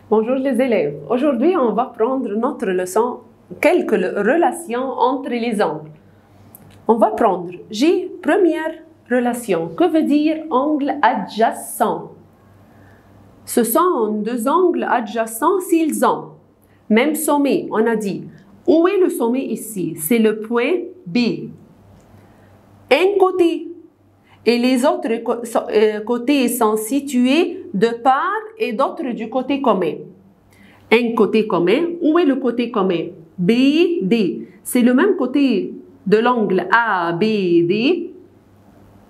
Bonjour les élèves. Aujourd'hui, on va prendre notre leçon quelques relations entre les angles. On va prendre première relation. Que veut dire angle adjacent? Ce sont deux angles adjacents s'ils ont même sommet. On a dit, où est le sommet ici? C'est le point B. Un côté et les autres côtés sont situés de part et d'autre du côté commun. Un côté commun, où est le côté commun? BD. C'est le même côté de l'angle ABD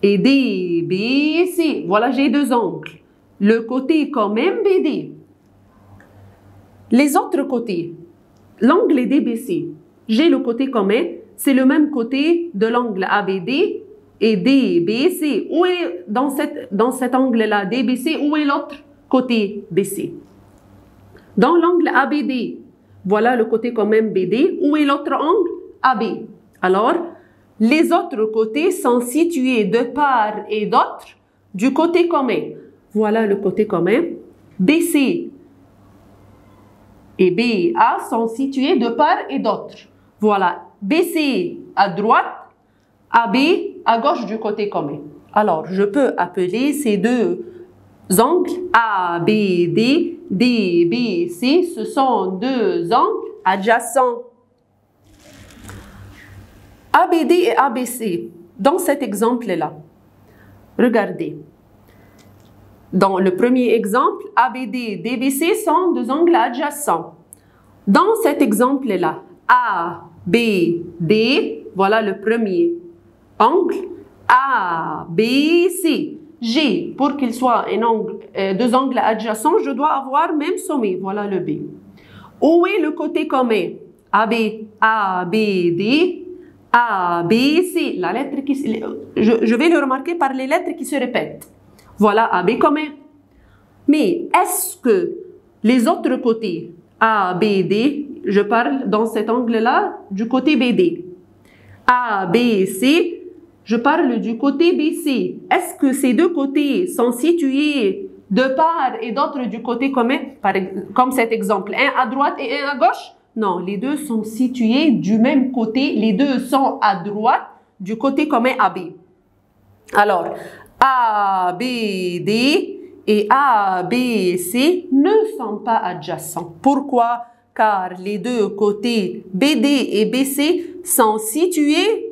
et DBC. Voilà, j'ai deux angles. Le côté commun BD. Les autres côtés, l'angle DBC, j'ai le côté commun, c'est le même côté de l'angle ABD et DBC. Où est dans cet angle-là, DBC, où est l'autre côté BC? Dans l'angle ABD, voilà le côté commun BD. Où est l'autre angle? AB. Alors, les autres côtés sont situés de part et d'autre du côté commun. Voilà le côté commun. BC et BA sont situés de part et d'autre. Voilà, BC à droite, AB à gauche du côté commun. Alors, je peux appeler ces deux angles ABD, DBC, ce sont deux angles adjacents. ABD et ABC, dans cet exemple-là, regardez. Dans le premier exemple, ABD et DBC sont deux angles adjacents. Dans cet exemple-là, ABD, voilà le premier angle, ABC. G, pour qu'il soit deux angles adjacents, je dois avoir même sommet. Voilà le B. Où est le côté commun? AB, ABD, ABC. La lettre je vais le remarquer par les lettres qui se répètent. Voilà AB commun. Mais est-ce que les autres côtés ABD, je parle dans cet angle-là du côté BD, ABC, je parle du côté BC. Est-ce que ces deux côtés sont situés de part et d'autre du côté commun, comme cet exemple, un à droite et un à gauche? Non, les deux sont situés du même côté. Les deux sont à droite du côté commun AB. Alors, ABD et ABC ne sont pas adjacents. Pourquoi? Car les deux côtés BD et BC sont situés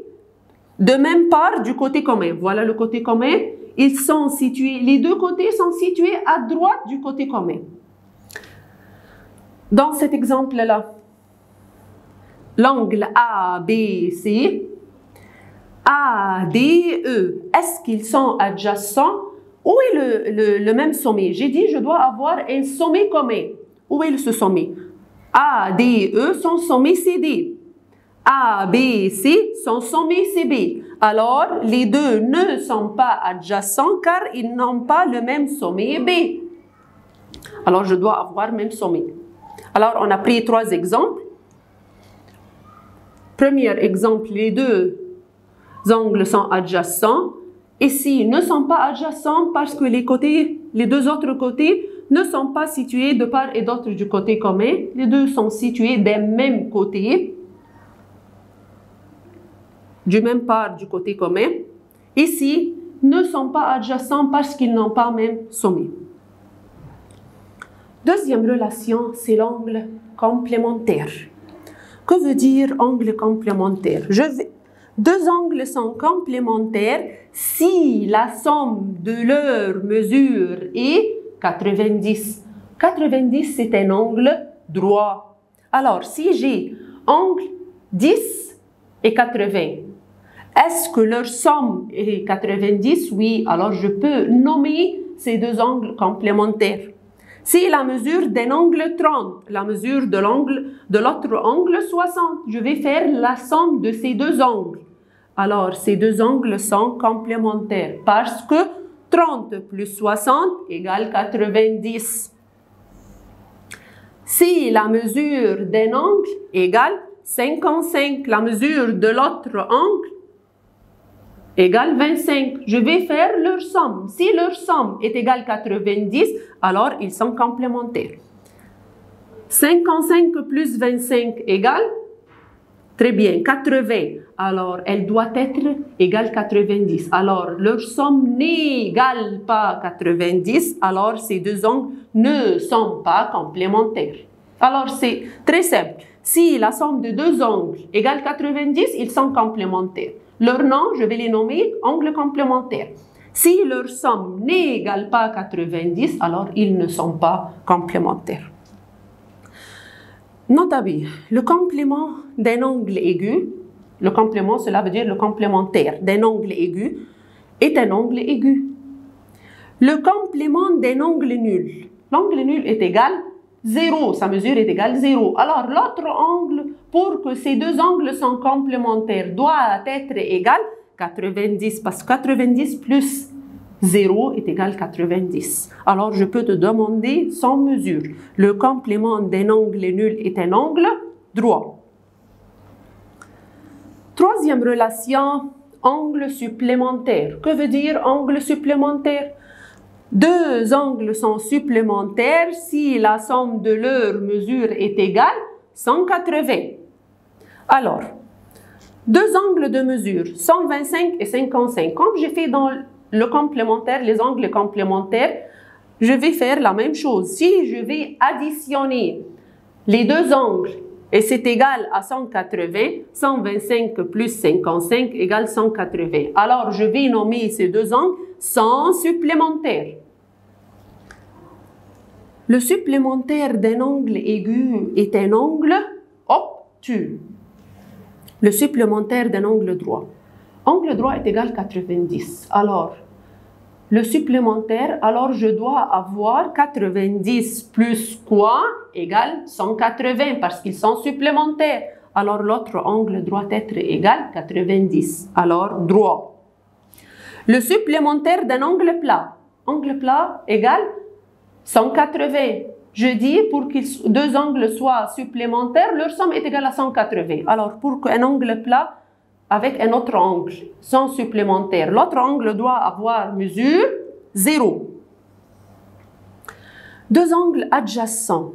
de même part du côté commun. Voilà le côté commun. Ils sont situés, les deux côtés sont situés à droite du côté commun. Dans cet exemple-là, l'angle ABC, ADE, est-ce qu'ils sont adjacents? Où est le même sommet? J'ai dit je dois avoir un sommet commun. Où est ce sommet? ADE, son sommet CD. ABC, son sommet CB. Alors, les deux ne sont pas adjacents car ils n'ont pas le même sommet B. Alors, je dois avoir le même sommet. Alors, on a pris trois exemples. Premier exemple, les deux angles sont adjacents. Ici, ils ne sont pas adjacents parce que les deux autres côtés ne sont pas situés de part et d'autre du côté commun. Les deux sont situés des mêmes côtés. Du même part du côté commun, ici, ne sont pas adjacents parce qu'ils n'ont pas même sommet. Deuxième relation, c'est l'angle complémentaire. Que veut dire angle complémentaire? Deux angles sont complémentaires si la somme de leur mesure est 90. 90, c'est un angle droit. Alors, si j'ai angle 10 et 80, est-ce que leur somme est 90? Oui, alors je peux nommer ces deux angles complémentaires. Si la mesure d'un angle 30, la mesure de l'autre angle 60, je vais faire la somme de ces deux angles. Alors, ces deux angles sont complémentaires parce que 30 plus 60 égale 90. Si la mesure d'un angle égale 55, la mesure de l'autre angle égale 25. Je vais faire leur somme. Si leur somme est égale à 90, alors ils sont complémentaires. 55 plus 25 égale, très bien, 80. Alors, elle doit être égale 90. Alors, leur somme n'égale pas 90. Alors, ces deux angles ne sont pas complémentaires. Alors, c'est très simple. Si la somme de deux angles égale 90, ils sont complémentaires. Leur nom, je vais les nommer angles complémentaires. Si leur somme n'égale pas 90, alors ils ne sont pas complémentaires. Notez bien, le complément d'un angle aigu, le complément, cela veut dire le complémentaire d'un angle aigu, est un angle aigu. Le complément d'un angle nul, l'angle nul est égal 0, sa mesure est égale 0. Alors l'autre angle, pour que ces deux angles sont complémentaires, doit être égal 90, parce que 90 plus 0 est égal 90. Alors, je peux te demander sans mesure. Le complément d'un angle nul est un angle droit. Troisième relation, angle supplémentaire. Que veut dire angle supplémentaire? Deux angles sont supplémentaires si la somme de leurs mesures est égale 180. Alors, deux angles de mesure, 125 et 55. Comme j'ai fait dans le complémentaire, les angles complémentaires, je vais faire la même chose. Si je vais additionner les deux angles et c'est égal à 180, 125 plus 55 égale 180. Alors, je vais nommer ces deux angles sans supplémentaire. Le supplémentaire d'un angle aigu est un angle obtus. Le supplémentaire d'un angle droit. Angle droit est égal à 90. Alors, le supplémentaire, alors je dois avoir 90 plus quoi égale 180 parce qu'ils sont supplémentaires. Alors, l'autre angle doit être égal à 90. Alors, droit. Le supplémentaire d'un angle plat. Angle plat égale 180. Je dis pour que deux angles soient supplémentaires, leur somme est égale à 180. Alors, pour qu'un angle plat avec un autre angle sont supplémentaires, l'autre angle doit avoir mesure 0. Deux angles adjacents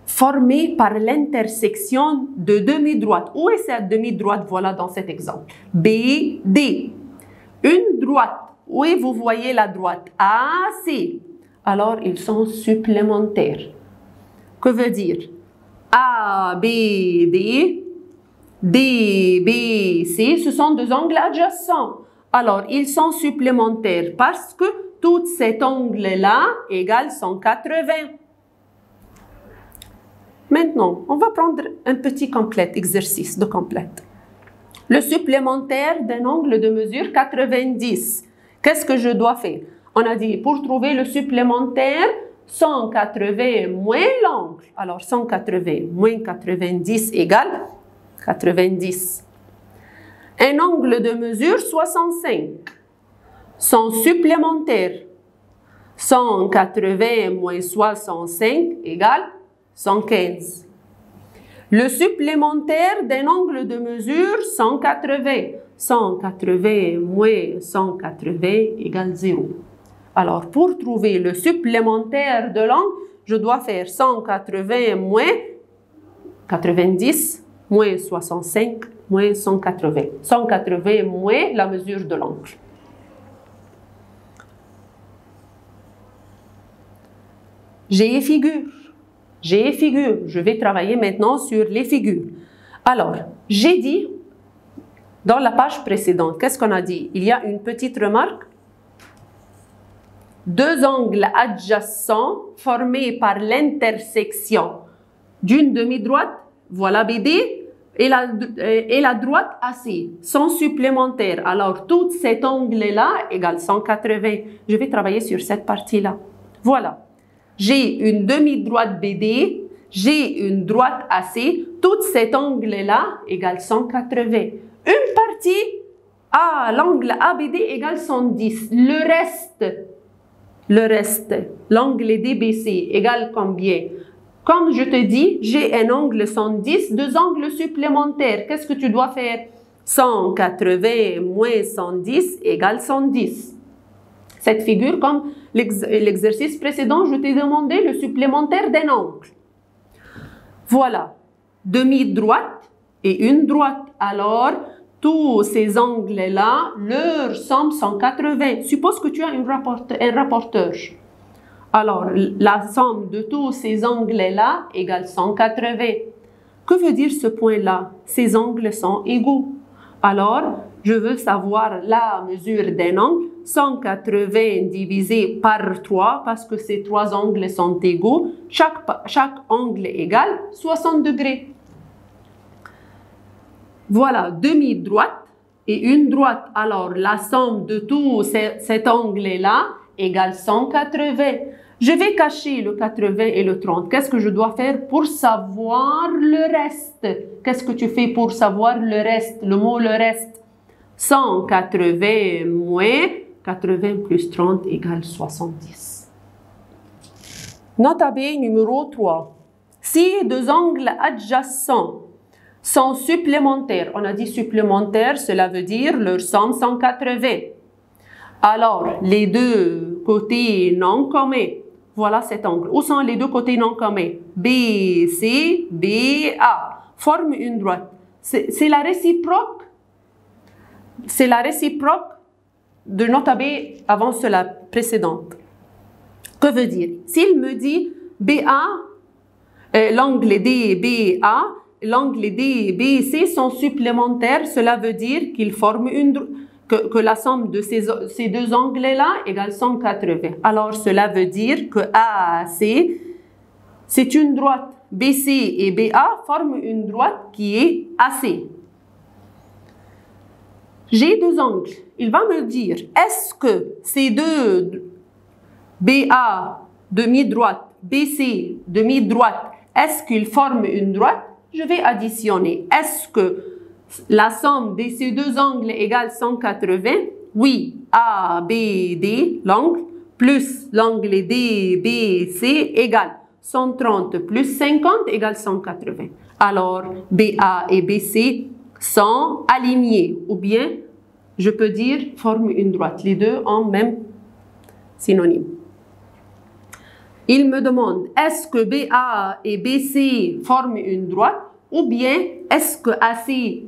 formés par l'intersection de demi-droite. Où est cette demi-droite? Voilà dans cet exemple. B, D. Une droite. Oui, vous voyez la droite. AC. Alors, ils sont supplémentaires. Que veut dire? A, B, D, D, B, C, ce sont deux angles adjacents. Alors, ils sont supplémentaires parce que tout cet angle-là égale 180. Maintenant, on va prendre un petit complète, exercice de complète. Le supplémentaire d'un angle de mesure 90. Qu'est-ce que je dois faire? On a dit, pour trouver le supplémentaire, 180 moins l'angle. Alors, 180 moins 90 égale 90. Un angle de mesure 65. Son supplémentaire, 180 moins 65 égale 115. Le supplémentaire d'un angle de mesure 180. 180 moins 180 égale 0. Alors, pour trouver le supplémentaire de l'angle, je dois faire 180 moins 90 moins 65 moins 180. 180 moins la mesure de l'angle. J'ai et figure. J'ai et figure. Je vais travailler maintenant sur les figures. Alors, j'ai dit, dans la page précédente, qu'est-ce qu'on a dit? Il y a une petite remarque. Deux angles adjacents formés par l'intersection d'une demi-droite, voilà BD, et la droite AC sont supplémentaires. Alors, tout cet angle-là égale 180. Je vais travailler sur cette partie-là. Voilà. J'ai une demi-droite BD, j'ai une droite AC, tout cet angle-là égale 180. Une partie, l'angle ABD égale 110. Le reste, l'angle DBC égale combien? Comme je te dis, j'ai un angle 110, deux angles supplémentaires. Qu'est-ce que tu dois faire? 180 moins 110 égale 110. Cette figure, comme l'exercice précédent, je t'ai demandé le supplémentaire d'un angle. Voilà, demi-droite et une droite. Alors, tous ces angles-là, leur somme 180. Suppose que tu as un rapporteur. Alors, la somme de tous ces angles-là égale 180. Que veut dire ce point-là? Ces angles sont égaux. Alors, je veux savoir la mesure d'un angle. 180 divisé par 3, parce que ces trois angles sont égaux. Chaque angle égale 60 degrés. Voilà, demi-droite et une droite. Alors, la somme de tout cet angle-là égale 180. Je vais cacher le 80 et le 30. Qu'est-ce que je dois faire pour savoir le reste? Qu'est-ce que tu fais pour savoir le reste? Le mot le reste. 180 moins 80 plus 30 égale 70. Nota B numéro 3. Si deux angles adjacents sont supplémentaires, on a dit supplémentaires, cela veut dire leur somme 180. Alors, les deux côtés non communs, voilà cet angle. Où sont les deux côtés non communs? BC, BA, forment une droite. C'est la réciproque. C'est la réciproque de nota B avant cela précédente. Que veut dire? S'il me dit BA, l'angle DBA, l'angle DBC sont supplémentaires, cela veut dire qu'ils forment que la somme de ces deux angles-là égale 180. Alors, cela veut dire que AAC, c'est une droite. BC et BA forment une droite qui est AC. J'ai deux angles. Il va me dire, est-ce que ces deux BA demi-droite, BC demi-droite, est-ce qu'ils forment une droite? Je vais additionner. Est-ce que la somme de ces deux angles égale 180? Oui, ABD, l'angle, plus l'angle DBC égale 130 plus 50 égale 180. Alors, BA et BC sont alignés, ou bien, je peux dire, forment une droite. Les deux ont même synonyme. Il me demande, est-ce que BA et BC forment une droite, ou bien est-ce que AC,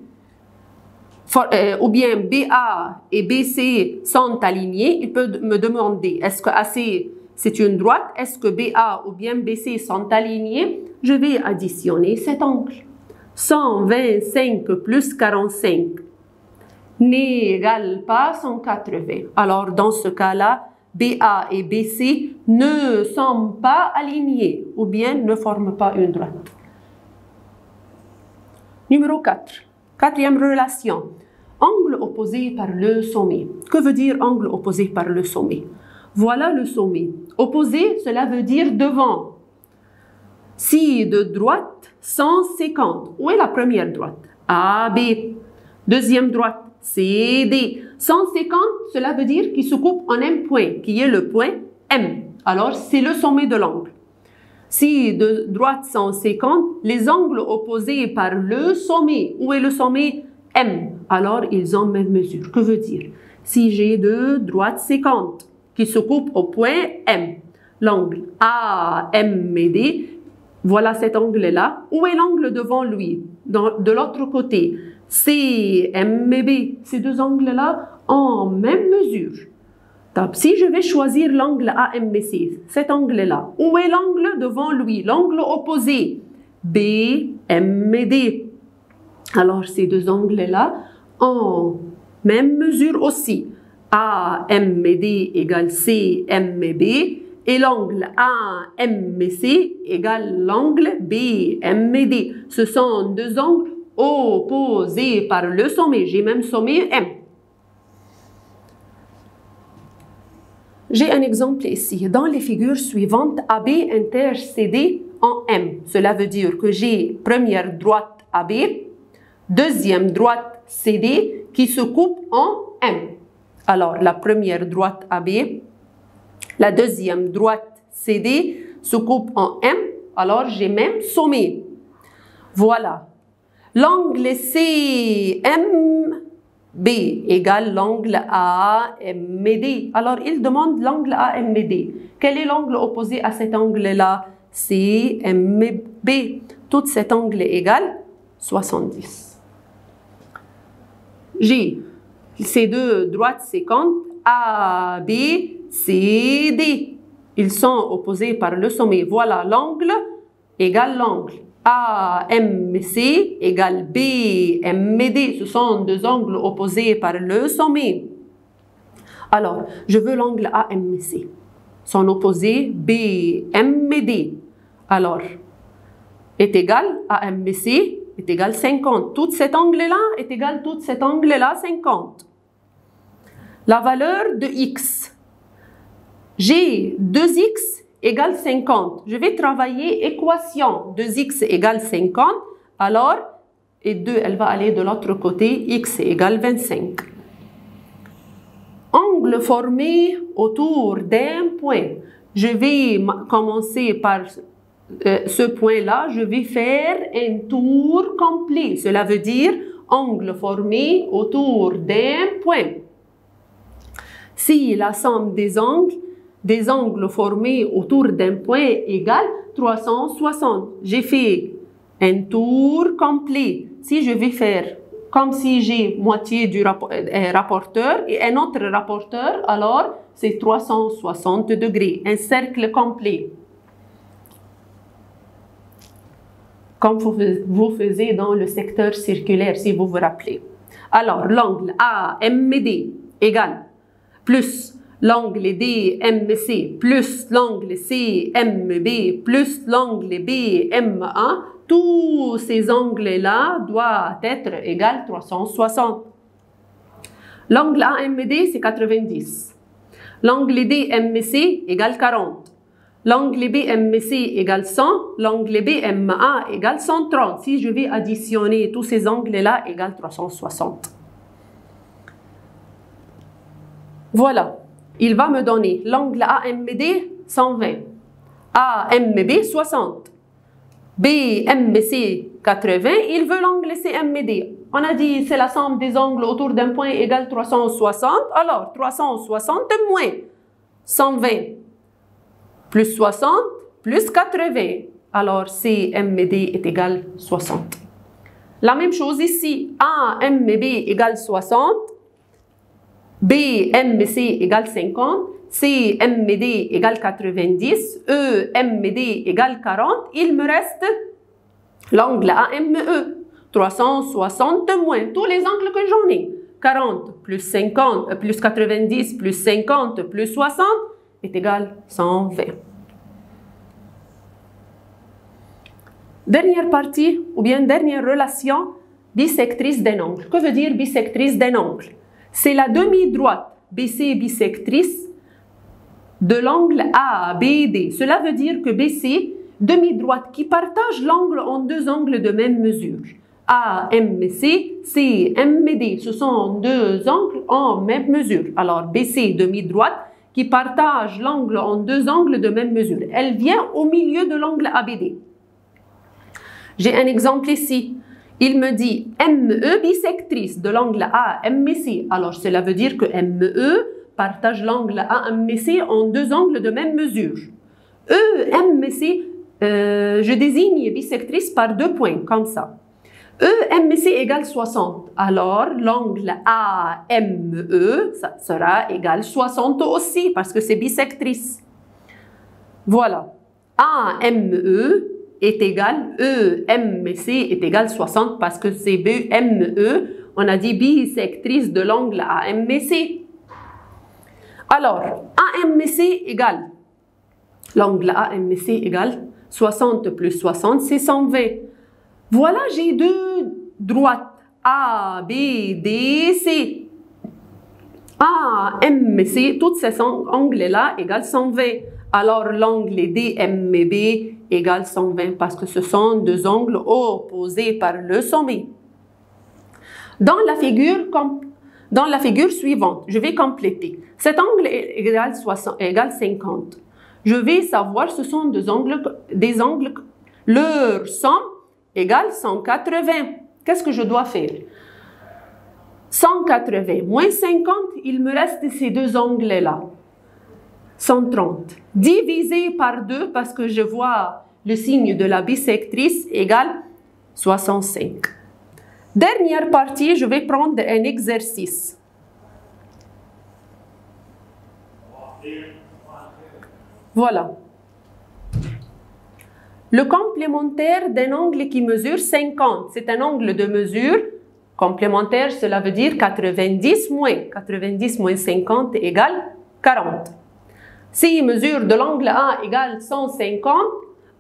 ou bien BA et BC sont alignés? Il peut me demander, est-ce que AC c'est une droite? Est-ce que BA ou bien BC sont alignés? Je vais additionner cet angle. 125 plus 45 n'égale pas 180. Alors, dans ce cas-là, BA et BC ne sont pas alignés ou bien ne forment pas une droite. Numéro 4. Quatrième relation. Angle opposé par le sommet. Que veut dire angle opposé par le sommet? Voilà le sommet. Opposé, cela veut dire devant. Si de droite, 150. Où est la première droite? AB. Deuxième droite, CD. 150, cela veut dire qu'il se coupe en un point, qui est le point M. Alors, c'est le sommet de l'angle. Si de droite 150, les angles opposés par le sommet. Où est le sommet? M. Alors, ils ont même mesure. Que veut dire? Si j'ai de droite 50 qui se coupe au point M, l'angle AMD, voilà cet angle-là. Où est l'angle devant lui? De l'autre côté, CMB. Ces deux angles-là ont même mesure. Donc, si je vais choisir l'angle AMC, cet angle-là, où est l'angle devant lui? L'angle opposé, BMD. Alors, ces deux angles-là ont même mesure aussi. AMD égale CMB et l'angle AMC égale l'angle BMD. Ce sont deux angles opposés par le sommet. J'ai même sommet M. J'ai un exemple ici. Dans les figures suivantes, AB intercédé en M. Cela veut dire que j'ai première droite AB, deuxième droite CD qui se coupe en M. Alors, la première droite AB, la deuxième droite CD se coupe en M. Alors, j'ai même sommet. Voilà. L'angle CM B égale l'angle AMD. Alors, il demande l'angle AMD. Quel est l'angle opposé à cet angle-là? CMB. Tout cet angle est égal 70. J'ai ces deux droites sécantes A, B, C, D. Ils sont opposés par le sommet. Voilà l'angle égale l'angle. AMC égale BMD. Ce sont deux angles opposés par le sommet. Alors, je veux l'angle AMC. Son opposé BMD. Alors, est égal AMC est égal 50. Tout cet angle-là est égal tout cet angle-là 50. La valeur de x. J'ai 2x égale 50. Je vais travailler équation 2x égale 50. Alors, et 2, elle va aller de l'autre côté, x égale 25. Angle formé autour d'un point. Je vais commencer par ce point-là. Je vais faire un tour complet. Cela veut dire angle formé autour d'un point. Si la somme des angles formés autour d'un point égale 360. J'ai fait un tour complet. Si je vais faire comme si j'ai moitié du rapporteur et un autre rapporteur, alors c'est 360 degrés, un cercle complet. Comme vous faisiez dans le secteur circulaire, si vous vous rappelez. Alors, l'angle AMD égale plus l'angle DMC plus l'angle CMB plus l'angle BMA, tous ces angles-là doivent être égaux 360. L'angle AMD, c'est 90. L'angle DMC égale 40. L'angle BMC égale 100. L'angle BMA égale 130. Si je vais additionner tous ces angles-là, égale 360. Voilà. Il va me donner l'angle AMD 120, AMB 60, BMC 80, il veut l'angle CMD. On a dit c'est la somme des angles autour d'un point égale 360, alors 360 moins 120 plus 60 plus 80, alors CMD est égal 60. La même chose ici, AMB égale 60, BMC égale 50, CMD égale 90, EMD égale 40, il me reste l'angle AME, 360 moins tous les angles que j'en ai. 40 plus 50, plus 90 plus 50 plus 60 est égal 120. Dernière partie, ou bien dernière relation bisectrice d'un angle. Que veut dire bisectrice d'un angle? C'est la demi-droite BC bisectrice de l'angle ABD. Cela veut dire que BC, demi-droite qui partage l'angle en deux angles de même mesure. AMC, CMD, ce sont deux angles en même mesure. Alors BC, demi-droite, qui partage l'angle en deux angles de même mesure. Elle vient au milieu de l'angle ABD. J'ai un exemple ici. Il me dit ME bisectrice de l'angle AMC. Alors, cela veut dire que ME partage l'angle AMC en deux angles de même mesure. EMC, je désigne bisectrice par deux points, comme ça. EMC égale 60. Alors, l'angle AME, ça sera égal 60 aussi, parce que c'est bisectrice. Voilà. AME est égal, EMC est égal 60 parce que c'est BME, on a dit bisectrice de l'angle AMC. Alors, AMC égale, l'angle AMC égale 60 plus 60, c'est 120. Voilà, j'ai deux droites, A, B, D, C. AMC, tous ces angles-là égale 120. Alors, l'angle DMB égale 120 parce que ce sont deux angles opposés par le sommet. Dans la figure suivante, je vais compléter. Cet angle est égal 50. Je vais savoir ce sont des angles, leur somme égale 180. Qu'est-ce que je dois faire? 120 180 moins 50, il me reste ces deux angles-là. 130. Divisé par 2, parce que je vois le signe de la bisectrice, égale 65. Dernière partie, je vais prendre un exercice. Voilà. Le complémentaire d'un angle qui mesure 50, c'est un angle de mesure complémentaire, cela veut dire 90 moins 50 égale 40. Si mesure de l'angle A égale 150,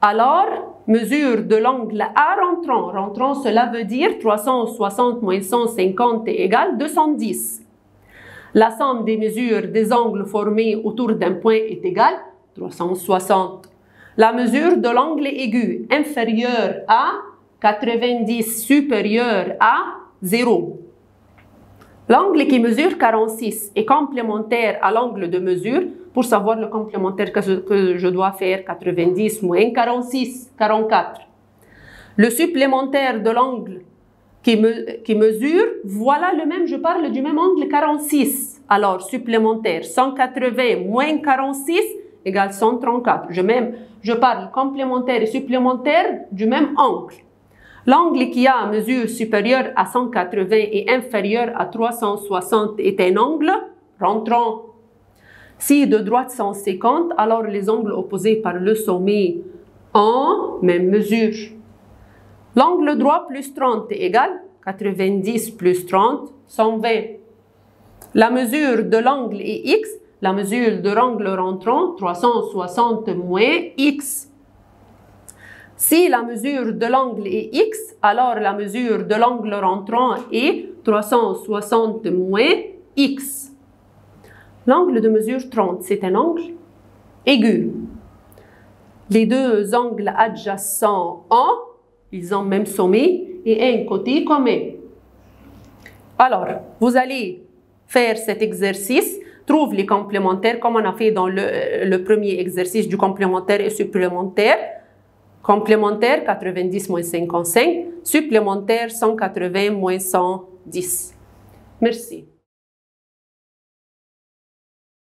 alors mesure de l'angle A rentrant, cela veut dire 360 moins 150 égale 210. La somme des mesures des angles formés autour d'un point est égale 360. La mesure de l'angle aigu inférieur à 90 supérieur à 0. L'angle qui mesure 46 est complémentaire à l'angle de mesure. Pour savoir le complémentaire que je dois faire, 90 moins 46, 44. Le supplémentaire de l'angle qui mesure, voilà le même, je parle du même angle 46. Alors, supplémentaire, 180 moins 46 égale 134. Je parle complémentaire et supplémentaire du même angle. L'angle qui a mesure supérieure à 180 et inférieur à 360 est un angle rentrant. Si de droite 150, alors les angles opposés par le sommet en même mesure. L'angle droit plus 30 est égal 90 plus 30, 120. La mesure de l'angle est x, la mesure de l'angle rentrant 360 moins x. Si la mesure de l'angle est x, alors la mesure de l'angle rentrant est 360 moins x. L'angle de mesure 30, c'est un angle aigu. Les deux angles adjacents ils ont même sommet et un côté commun. Alors, vous allez faire cet exercice, trouve les complémentaires comme on a fait dans le premier exercice du complémentaire et supplémentaire. Complémentaire 90 moins 55, supplémentaire 180 moins 110. Merci.